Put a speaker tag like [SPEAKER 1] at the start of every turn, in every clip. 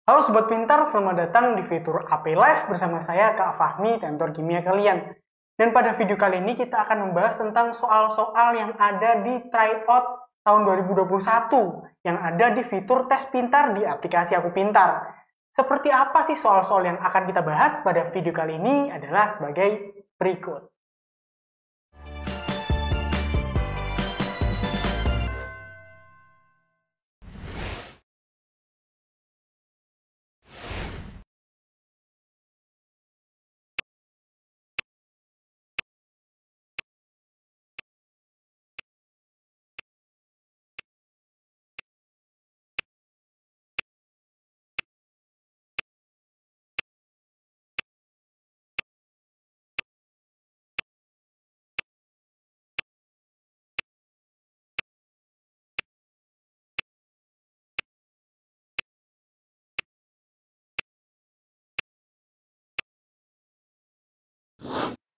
[SPEAKER 1] Halo Sobat Pintar, selamat datang di fitur AP Live bersama saya Kak Fahmi, tentor kimia kalian. Dan pada video kali ini kita akan membahas tentang soal-soal yang ada di tryout tahun 2021 yang ada di fitur tes pintar di aplikasi Aku Pintar. Seperti apa sih soal-soal yang akan kita bahas pada video kali ini adalah sebagai berikut.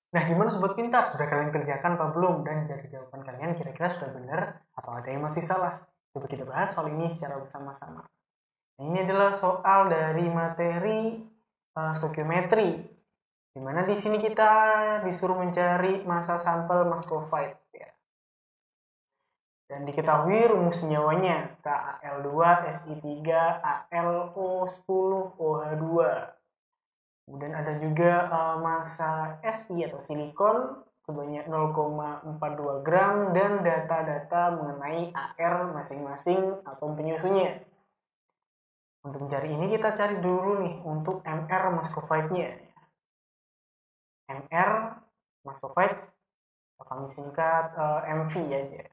[SPEAKER 1] Nah, gimana Sobat Pintar? Sudah kalian kerjakan apa belum? Dan dari jawaban kalian kira-kira sudah benar atau ada yang masih salah? Coba kita bahas soal ini secara bersama-sama. Nah, ini adalah soal dari materi stoikiometri, di mana di sini kita disuruh mencari massa sampel muscovite. Ya. Dan diketahui rumus senyawanya KAL2SI3 ALO10OH2. Kemudian ada juga massa Si atau silikon sebanyak 0,42 gram dan data-data mengenai AR masing-masing atom penyusunnya. Untuk mencari ini kita cari dulu nih untuk MR muscovite-nya. MR muscovite kami singkat MV aja.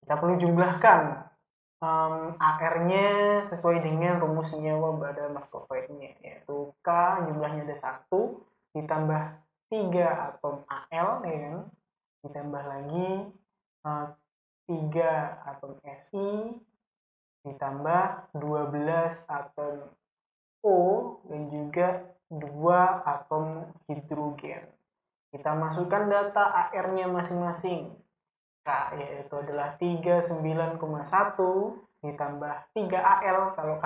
[SPEAKER 1] Kita perlu jumlahkan AR-nya sesuai dengan rumus senyawa pada muscovite-nya, yaitu K jumlahnya ada 1 ditambah 3 atom Al, ya kan? Ditambah lagi 3 atom Si ditambah 12 atom O dan juga 2 atom hidrogen. Kita masukkan data AR-nya masing-masing. K yaitu adalah 39,1 ditambah 3Al, kalau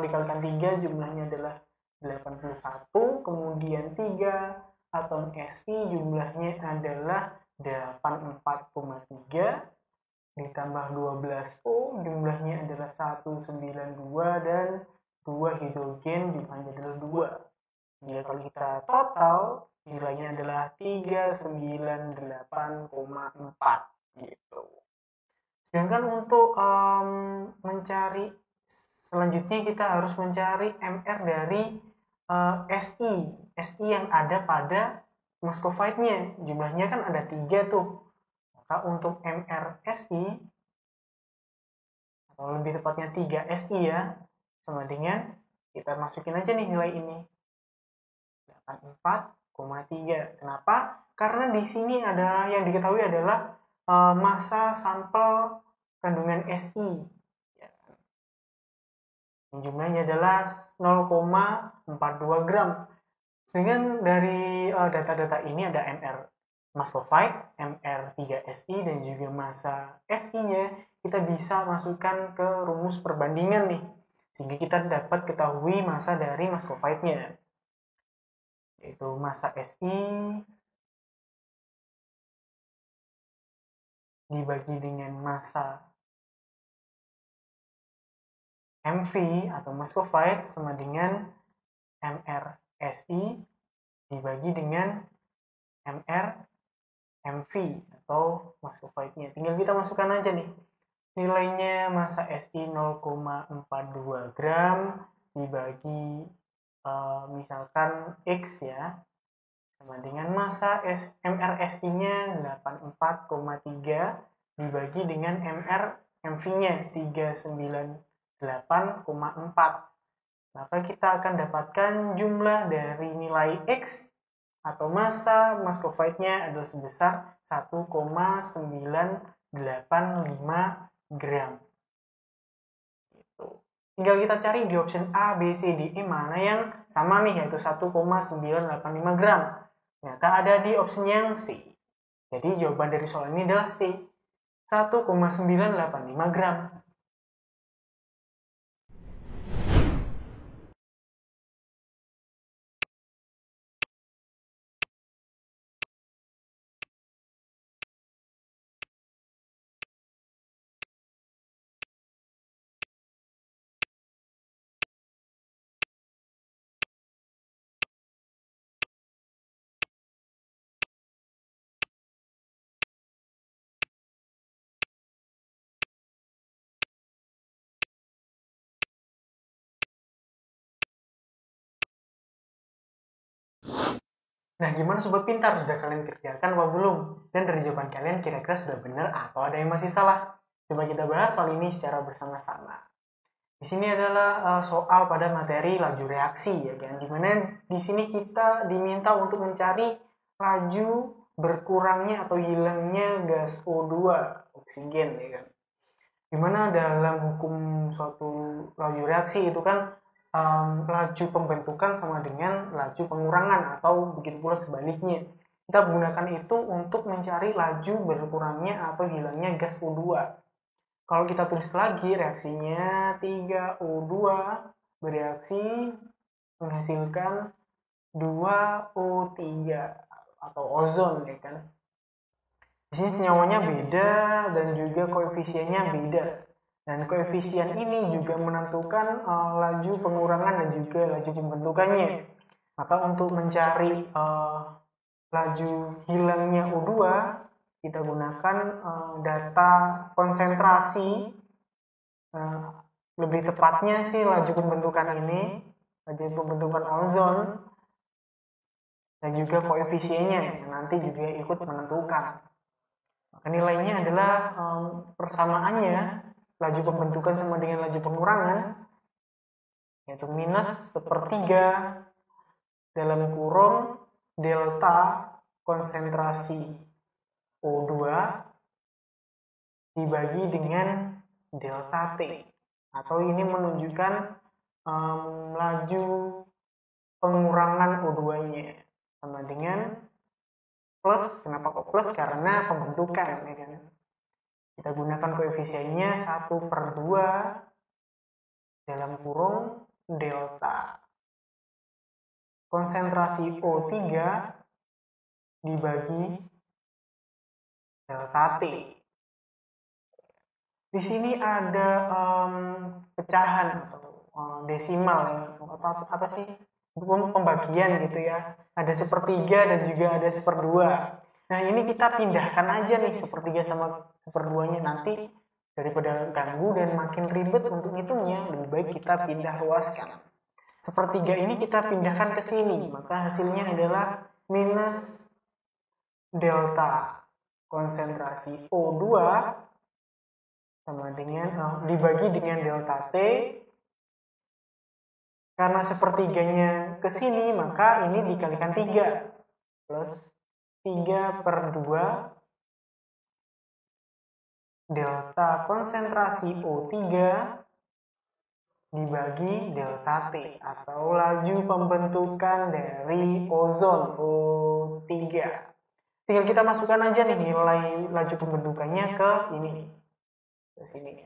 [SPEAKER 1] dikalikan 3 jumlahnya adalah 81, kemudian 3 atom Si jumlahnya adalah 84,3 ditambah 12O jumlahnya adalah 192 dan 2 hidrogen jumlahnya adalah 2. Jadi kalau kita total nilainya adalah 398,4 gitu. Sedangkan untuk mencari selanjutnya kita harus mencari MR dari Si yang ada pada muscovite-nya. Jumlahnya kan ada 3 tuh. Maka untuk MR Si atau lebih tepatnya 3 Si ya, sama dengan kita masukin aja nih nilai ini 84,3. Kenapa? Karena di sini ada yang diketahui adalah massa sampel kandungan Si. Ya. Jumlahnya adalah 0,42 gram. Sedangkan dari data-data ini ada MR muscovite, MR3Si, dan juga massa Si-nya kita bisa masukkan ke rumus perbandingan nih. Sehingga kita dapat ketahui massa dari muscovite-nya. Yaitu massa Si dibagi dengan massa MV atau muscovite sama dengan MR Si dibagi dengan MR MV atau muscovite-nya. Tinggal kita masukkan aja nih. Nilainya massa Si 0,42 gram dibagi misalkan X ya, sama dengan massa MR Si-nya 84,3 dibagi dengan MR MV-nya 398,4. Maka kita akan dapatkan jumlah dari nilai X atau massa muscovite-nya adalah sebesar 1,985 gram. Gitu. Tinggal kita cari di option A, B, C, D, E mana yang sama nih, yaitu 1,985 gram. Ternyata ada di option yang C. Jadi jawaban dari soal ini adalah C, 1,985 gram. Nah, gimana Sobat Pintar? Sudah kalian kerjakan apa belum? Dan dari jawaban kalian kira-kira sudah benar atau ada yang masih salah? Coba kita bahas soal ini secara bersama-sama. Di sini adalah soal pada materi laju reaksi, ya kan? Dimana di sini kita diminta untuk mencari laju berkurangnya atau hilangnya gas O2, oksigen, ya kan? Dimana dalam hukum suatu laju reaksi itu kan laju pembentukan sama dengan laju pengurangan, atau begitu pula sebaliknya. Kita gunakan itu untuk mencari laju berkurangnya atau hilangnya gas O2. Kalau kita tulis lagi reaksinya 3O2 bereaksi menghasilkan 2O3 atau ozon, ya kan. Di sini senyawanya beda dan juga koefisiennya beda. Dan koefisien ini juga menentukan laju pengurangan dan juga laju pembentukannya. Maka untuk mencari laju hilangnya O2, kita gunakan data konsentrasi, lebih tepatnya sih laju pembentukan ini, laju pembentukan ozon, dan juga koefisiennya yang nanti juga ikut menentukan. Maka nilainya adalah persamaannya laju pembentukan sama dengan laju pengurangan, yaitu minus sepertiga dalam kurung delta konsentrasi O2 dibagi dengan delta T, atau ini menunjukkan laju pengurangan O2-nya sama dengan plus. Kenapa kok plus? Karena pembentukan, ya kan? Kita gunakan koefisiennya 1/2 dalam kurung delta konsentrasi O3 dibagi delta T. Di sini ada pecahan atau desimal, ya. Apa sih? Pembagian gitu ya. Ada sepertiga dan juga ada seperdua. Nah, ini kita pindahkan aja nih sepertiga sama seperduanya, nanti daripada ganggu dan makin ribet untuk hitungnya, lebih baik kita pindah ruaskan. Sepertiga ini kita pindahkan ke sini, maka hasilnya adalah minus delta konsentrasi O2 sama dengan dibagi dengan delta T. Karena sepertiganya ke sini, maka ini dikalikan 3 plus 3/2 delta konsentrasi O3 dibagi delta T, atau laju pembentukan dari ozon O3. Tinggal kita masukkan aja nih nilai laju pembentukannya ke ini, ke sini,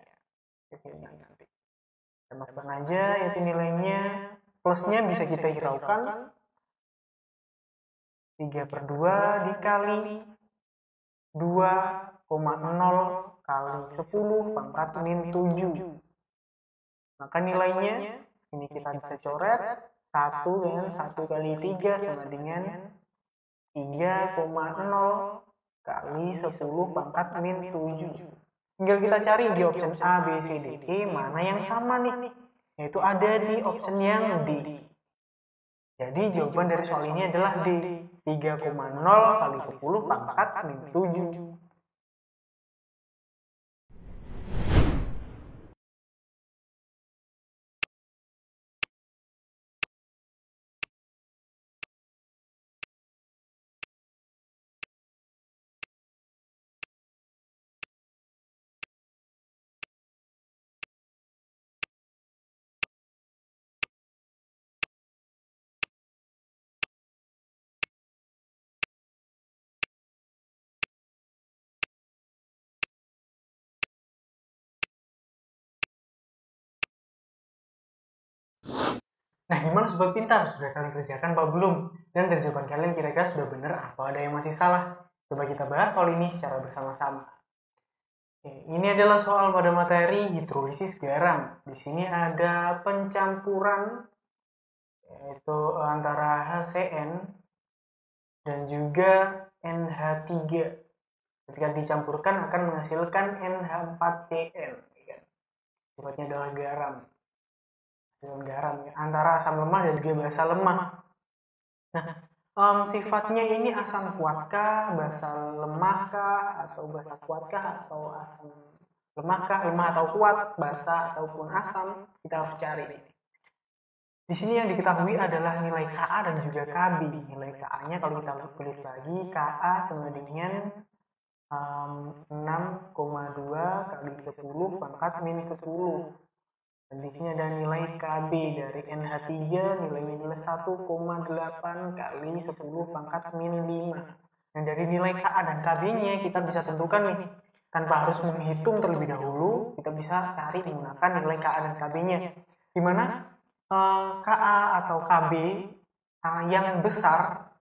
[SPEAKER 1] ke sini nanti. Kita masukkan aja yaitu nilainya, plusnya bisa kita hiraukan 3/2 dikali 2,0 kali 10 pangkat min 7. Maka nilainya ini kita bisa coret 1 kan, 1 kali 3 sama dengan 3,0 kali 10 pangkat min 7. Tinggal kita cari di option A, B, C, D, E mana yang sama nih, yaitu ada di option yang D. Jadi jawaban dari soal ini adalah D, 3,0 kali 10 pangkat min 7. Nah, gimana Sobat Pintar? Sudah kalian kerjakan apa belum? Dan dari jawaban kalian kira-kira sudah benar atau ada yang masih salah? Coba kita bahas soal ini secara bersama-sama. Ini adalah soal pada materi hidrolisis garam. Di sini ada pencampuran, yaitu antara HCN dan juga NH3. Ketika dicampurkan akan menghasilkan NH4CN. Sifatnya adalah garam. Dengan garam ya, antara asam lemah dan juga basa lemah. Nah, Sifatnya ini asam kuatkah, basa lemahkah, atau basa kuatkah, atau asam lemahkah, lemah atau kuat, basa ataupun asam, kita harus cari. Di sini yang diketahui adalah nilai Ka dan juga Kb. Nilai Ka-nya kalau kita tulis lagi, Ka sama dengan 6,2 kali 10 pangkat min 10. Dan di sini ada nilai Kb dari NH3 nilainya adalah 1,8 kali 10 pangkat min 5. Dan dari nilai Ka dan Kb-nya kita bisa tentukan nih. Tanpa harus menghitung terlebih dahulu, kita bisa cari menggunakan nilai Ka dan Kb-nya. Di mana Ka atau Kb yang besar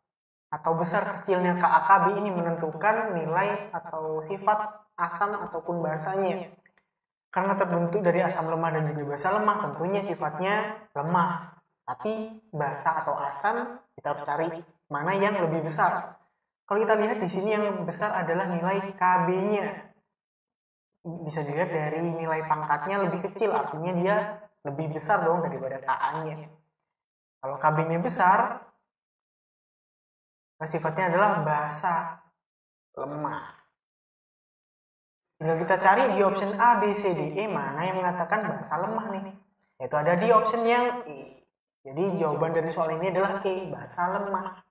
[SPEAKER 1] atau besar kecilnya Ka Kb ini menentukan nilai atau sifat asam ataupun basanya. Karena terbentuk dari asam lemah dan juga basa lemah, tentunya sifatnya lemah. Tapi basa atau asam kita harus cari mana yang lebih besar. Kalau kita lihat di sini yang besar adalah nilai Kb-nya. Bisa dilihat dari nilai pangkatnya lebih kecil, artinya dia lebih besar dong daripada Ka-nya. Kalau Kb-nya besar, sifatnya adalah basa lemah. Tinggal kita cari di option A, B, C, D, E mana yang mengatakan basa lemah nih. Yaitu ada di option yang E. Jadi jawaban dari soal ini adalah E, basa lemah.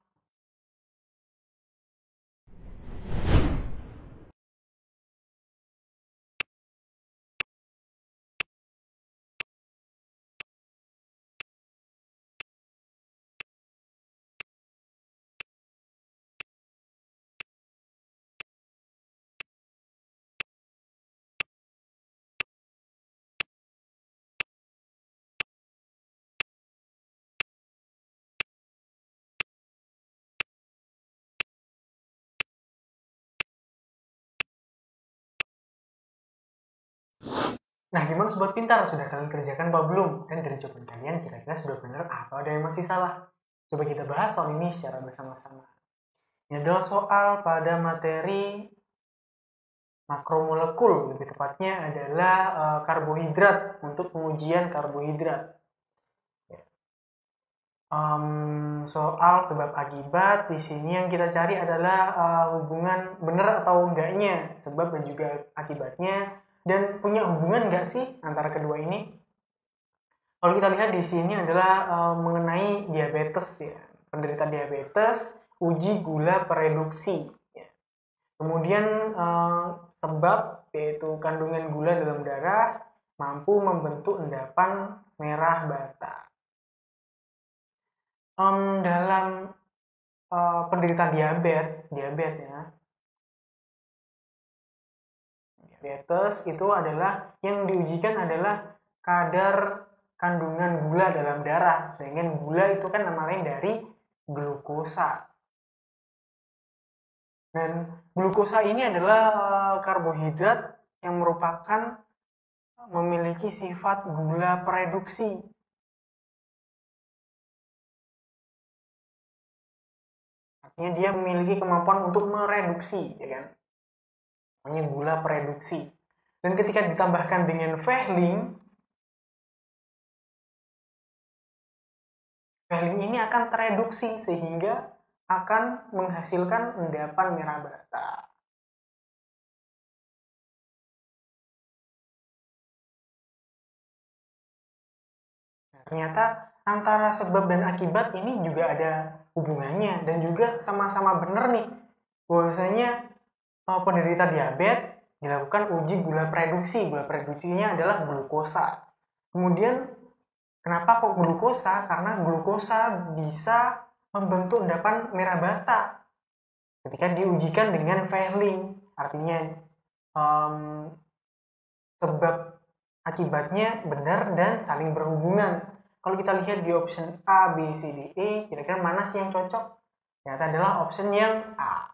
[SPEAKER 1] Nah, gimana sobat pintar? Sudah kalian kerjakan apa belum? Dan dari jawaban kalian kira-kira sudah benar atau ada yang masih salah? Coba kita bahas soal ini secara bersama-sama. Ini adalah soal pada materi makromolekul, lebih tepatnya adalah karbohidrat, untuk pengujian karbohidrat. Soal sebab akibat, di sini yang kita cari adalah hubungan benar atau enggaknya, sebab dan juga akibatnya, dan punya hubungan enggak sih antara kedua ini? Kalau kita lihat di sini adalah mengenai diabetes ya, penderita diabetes, uji gula pereduksi. Ya. Kemudian sebab yaitu kandungan gula dalam darah mampu membentuk endapan merah bata. Dalam penderita diabetes ya. Diabetes itu adalah yang diujikan adalah kadar kandungan gula dalam darah. Sehingga gula itu kan nama lain dari glukosa. Dan glukosa ini adalah karbohidrat yang merupakan memiliki sifat gula pereduksi. Artinya dia memiliki kemampuan untuk mereduksi, ya kan? Namanya gula pereduksi. Dan ketika ditambahkan dengan Fehling ini akan tereduksi sehingga akan menghasilkan endapan merah bata. Nah, ternyata antara sebab dan akibat ini juga ada hubungannya dan juga sama-sama benar nih. Bahwasanya penderita diabetes dilakukan uji gula pereduksi. Gula pereduksinya adalah glukosa. Kemudian kenapa kok glukosa? Karena glukosa bisa membentuk endapan merah bata ketika diujikan dengan Fehling. Artinya sebab akibatnya benar dan saling berhubungan. Kalau kita lihat di option A, B, C, D, E, kira-kira mana sih yang cocok? Ternyata adalah option yang A.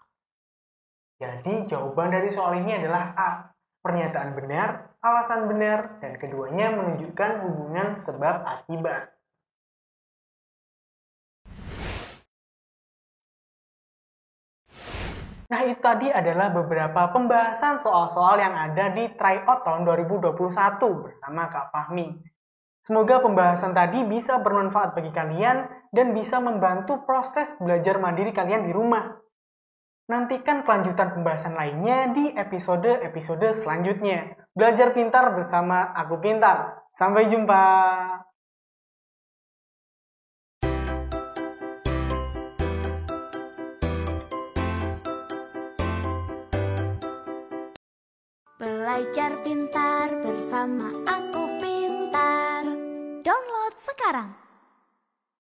[SPEAKER 1] Jadi jawaban dari soal ini adalah A. Pernyataan benar, alasan benar, dan keduanya menunjukkan hubungan sebab akibat. Nah, itu tadi adalah beberapa pembahasan soal-soal yang ada di tryout tahun 2021 bersama Kak Fahmi. Semoga pembahasan tadi bisa bermanfaat bagi kalian dan bisa membantu proses belajar mandiri kalian di rumah. Nantikan kelanjutan pembahasan lainnya di episode-episode selanjutnya. Belajar pintar bersama Aku Pintar. Sampai jumpa.
[SPEAKER 2] Belajar pintar bersama Aku Pintar. Download sekarang.